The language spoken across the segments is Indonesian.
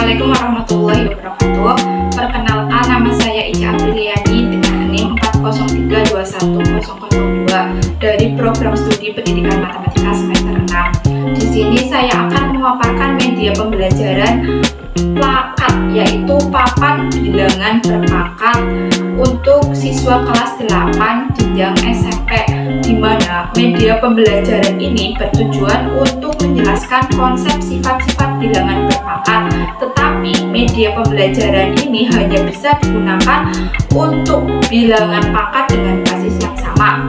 Assalamualaikum warahmatullahi wabarakatuh. Perkenalkan, nama saya Ica Apriliani dengan NIM 403210002 dari Program Studi Pendidikan Matematika semester 6. Di sini saya akan memaparkan media pembelajaran plakat, yaitu papan bilangan berpangkat untuk siswa kelas 8 jenjang SMP, di mana media pembelajaran ini bertujuan untuk menjelaskan konsep sifat-sifat bilangan berpangkat, tetapi media pembelajaran ini hanya bisa digunakan untuk bilangan pangkat dengan basis yang sama.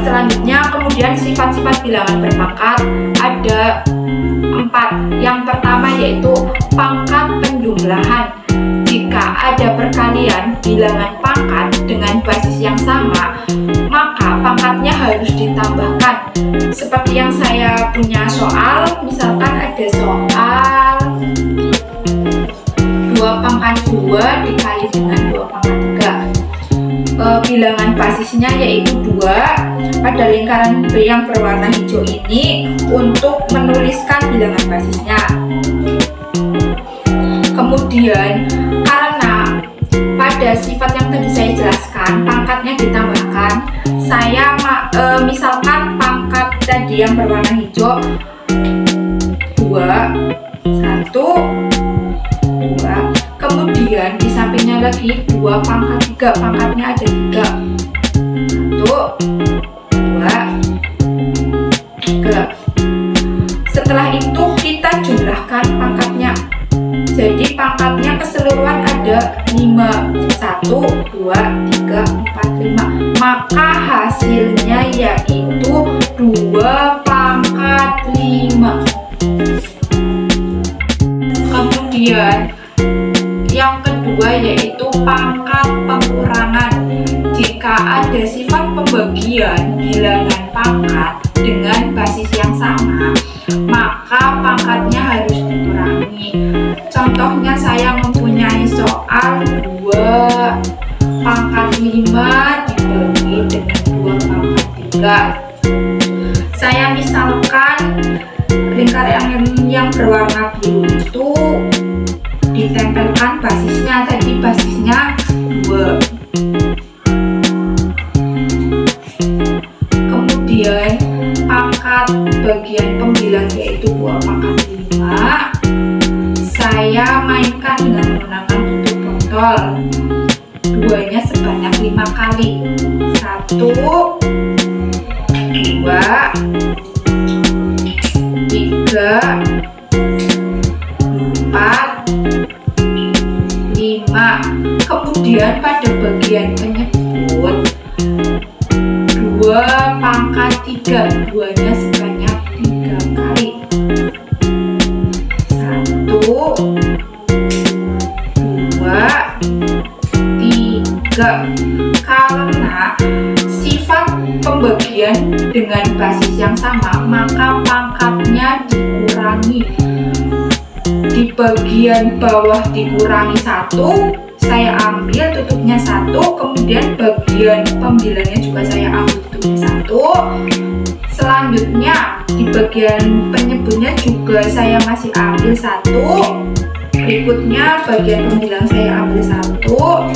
Selanjutnya, kemudian sifat-sifat bilangan berpangkat ada 4. Yang pertama yaitu pangkat penjumlahan. Jika ada perkalian bilangan pangkat dengan basis yang sama, maka pangkatnya harus ditambahkan. Seperti yang saya punya soal, misalkan ada soal 2 pangkat 2 dikali dengan 2 pangkat 3. Bilangan basisnya yaitu 2 pada lingkaran B yang berwarna hijau ini untuk menuliskan bilangan basisnya. Kemudian karena pada sifat yang tadi saya jelaskan pangkatnya ditambahkan, saya misalkan pangkat tadi yang berwarna hijau 2, 1, 2, kemudian di sampingnya lagi 2 pangkat 3, pangkatnya ada 3, 1, 2, 3. Setelah itu kita jumlahkan pangkatnya. Jadi pangkatnya keseluruhan ada 5, 1, 2, 3, 4, 5. Maka hasilnya yaitu 2 pangkat 5. Kemudian yang kedua yaitu pangkat pengurangan. Jika ada sifat pembagian bilangan pangkat dengan basis yang sama, maka pangkatnya harus dikurangi. Contohnya, saya mempunyai soal 2 pangkat 5 dibagi dengan 2 pangkat 3. Saya misalkan lingkaran yang berwarna biru itu ditempelkan basisnya, tadi basisnya 2. Kemudian pangkat bagian pembilang yaitu 2 pangkat 5, saya mainkan dengan menggunakan tutup botol. 2-nya sebanyak 5 kali. 1, 2, 3, 4, 5. Kemudian pada bagian penyebut 2 pangkat 3, 2-nya sebanyak 3 kali. 1, 2, 3. Karena sifat pembagian dengan basis yang sama, maka pangkatnya dikurangi. Di bagian bawah dikurangi 1, saya ambil tutupnya 1, kemudian bagian pembilangnya juga saya ambil tutupnya 1. Selanjutnya di bagian penyebutnya juga saya masih ambil 1. Berikutnya bagian pembilang saya ambil 1.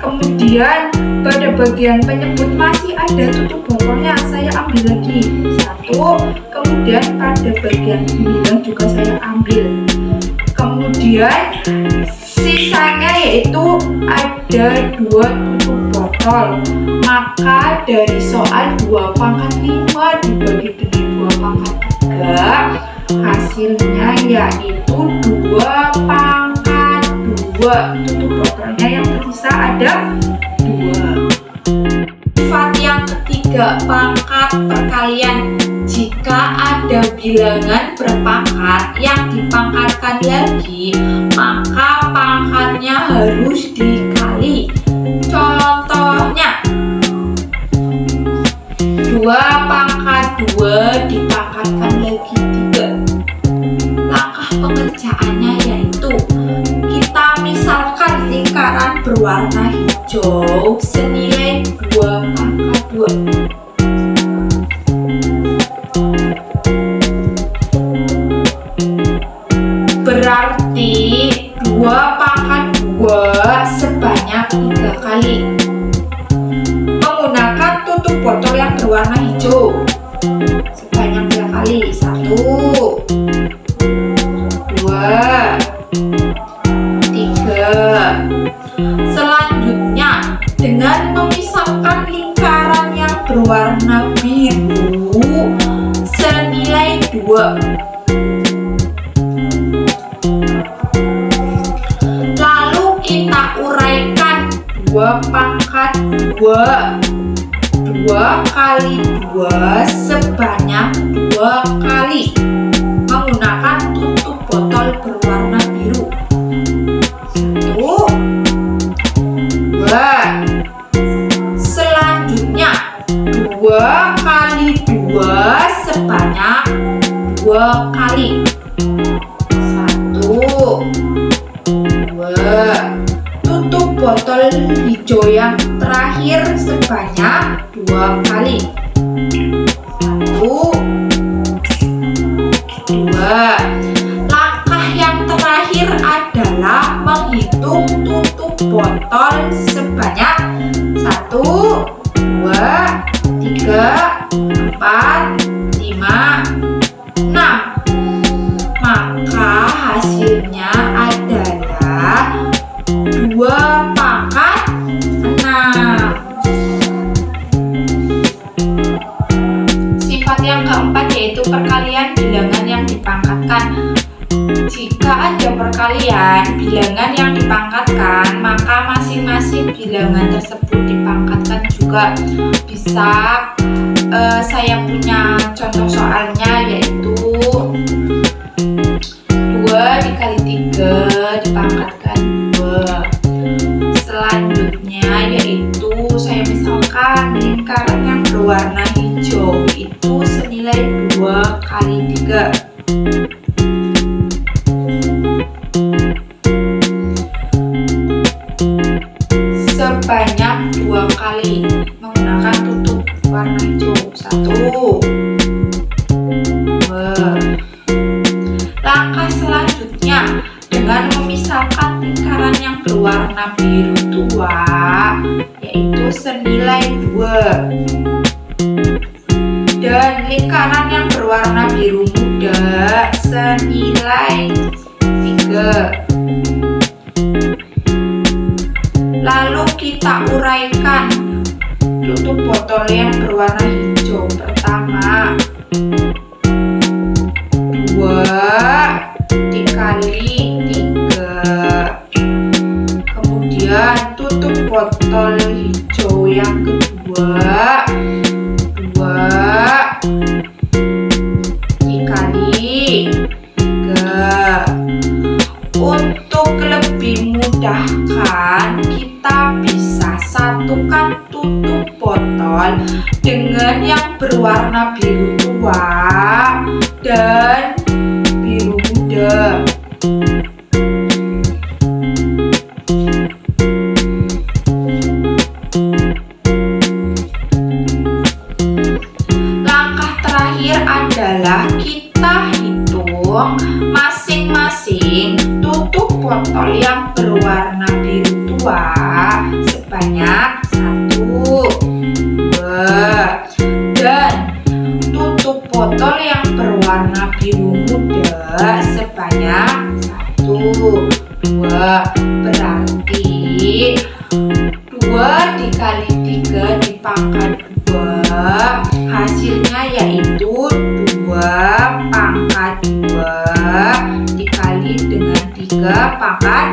Kemudian pada bagian penyebut masih ada tutup botolnya, saya ambil lagi 1. Kemudian pada bagian pembilang juga saya ambil. Kemudian sisanya yaitu ada 2 tutup botol. Maka dari soal 2 pangkat 5 dibagi dengan 2 pangkat 3, hasilnya yaitu 2 pangkat 2. Tutup botolnya yang tersisa ada 2. Sifat yang ketiga, pangkat perkalian. Jika ada bilangan berpangkat yang dipangkatkan lagi, maka pangkatnya harus dikali. Contohnya, 2 pangkat 2 dipangkatkan lagi 3. Langkah pengerjaannya yaitu kita misalkan lingkaran berwarna hijau senilai 2 pangkat 2. Berarti 3 kali. Menggunakan tutup botol yang berwarna hijau sebanyak 3 kali. 1, 2, 3. Selanjutnya, dengan memisahkan lingkaran yang berwarna biru senilai 2. Lalu kita uraikan 2 pangkat 2. 2 kali 2 sebanyak 2 kali. Menggunakan tutup botol berwarna biru. 1, 2. Selanjutnya 2 kali 2 sebanyak 2 kali. 1, 2. Tutup botol hijau yang terakhir sebanyak 2 kali. 1, 2. Langkah yang terakhir adalah menghitung tutup botol sebanyak 1, 2, 3, 4, 5, 6. Maka hasilnya adalah 2 pangkat 6. Sifat yang keempat yaitu perkalian bilangan yang dipangkatkan. Jika ada perkalian bilangan yang dipangkatkan, maka masing-masing bilangan tersebut dipangkatkan juga. Bisa saya punya contoh soalnya, yaitu 2 dikali 3 dipangkatkan 2. Selanjutnya yaitu saya misalkan lingkaran yang berwarna hijau itu senilai 2 kali 3. Sebanyak 2 kali menggunakan tutup warna hijau. 1, 2. Langkah selanjutnya, dengan memisahkan lingkaran yang berwarna biru tua yaitu senilai 2 dan lingkaran yang berwarna biru muda senilai 3. Lalu kita uraikan tutup botol yang berwarna hijau. Pertama, 2 dikali 3. Kemudian tutup botol hijau yang kedua, 2 dikali 3. Untuk lebih mudahkan, kita bisa satukan tutup botol dengan yang berwarna biru tua dan biru muda. Langkah terakhir adalah kita hitung masing-masing tutup botol yang berwarna biru tua sebanyak 1, 2, dan tutup botol yang berwarna biru muda sebanyak 1, 2. Berarti 2 dikali 3 dipangkat 2, hasilnya yaitu 2 pangkat 2 dikali dengan 3 pangkat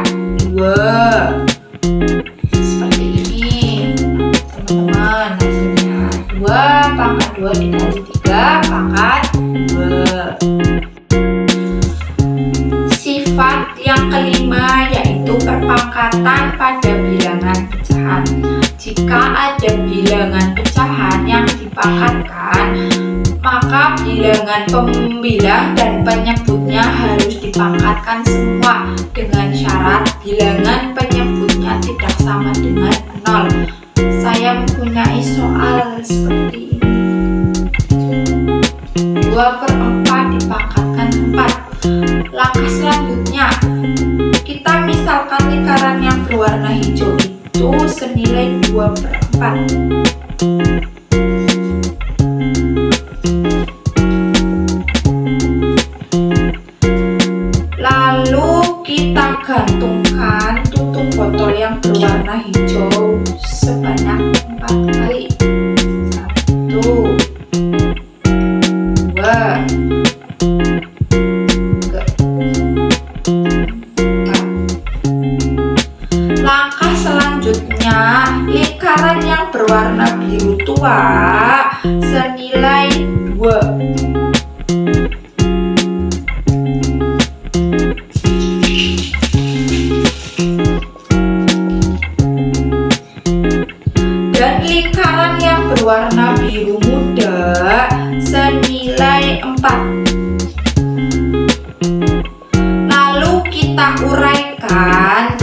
2. Seperti ini teman-teman, hasilnya 2 pangkat 2 dikali 3 pangkat 2. Sifat yang kelima yaitu perpangkatan pada bilangan pecahan. Jika ada bilangan pecahan yang dipangkatkan, maka bilangan pembilang dan penyebutnya harus dipangkatkan semua dengan syarat bilangan penyebutnya tidak sama dengan 0. Saya mempunyai soal seperti ini. 2/4 dipangkatkan 4. Langkah selanjutnya, kita misalkan lingkaran yang berwarna hijau itu yaitu senilai 2/4. Lalu kita gantungkan tutup botol yang berwarna hijau sebanyak 4 kali. 1, 2, 3, 4. Langkah selanjutnya, lingkaran yang berwarna biru tua senilai 2. Dan lingkaran yang berwarna biru muda senilai 4. Lalu kita uraikan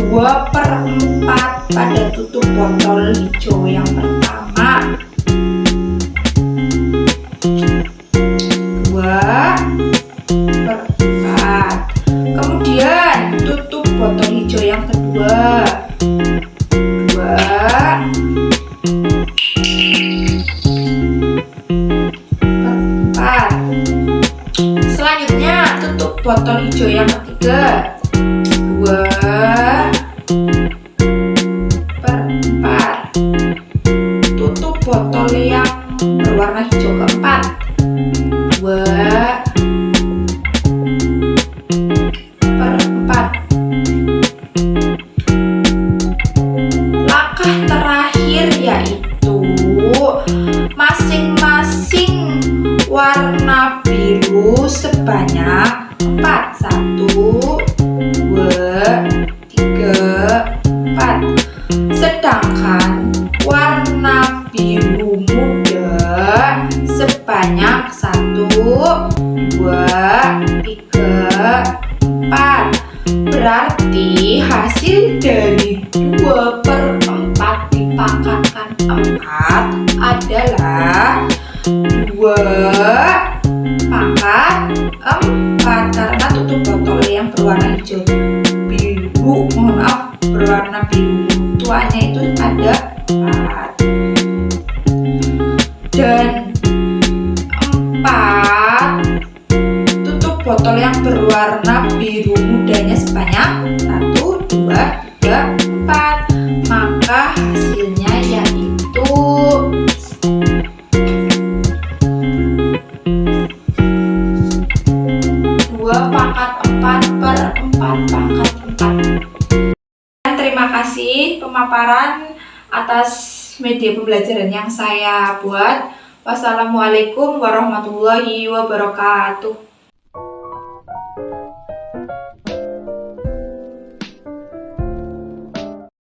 2/4 pada tutup botol hijau yang pertama. 2/4. Kemudian tutup botol hijau yang kedua. 2/4. Selanjutnya tutup botol hijau yang ketiga. 2/4. Tutup botol yang berwarna hijau keempat. 2/4. Langkah terakhir yaitu masing-masing warna biru sebanyak 4. 1, 2, 3, 4. Sedangkan warna biru muda sebanyak 1, 2, 3, 4. Berarti hasil dari 2/4 dipangkatkan 4 adalah 2/4 karena tutup botol yang berwarna hijau biru, berwarna biru tuanya itu ada 4. Dan 4 tutup botol yang berwarna biru mudanya sebanyak 1, 2, 3, 4. Maka hasilnya yaitu 2/4/4. Terima kasih pemaparan atas media pembelajaran yang saya buat. Wassalamualaikum warahmatullahi wabarakatuh.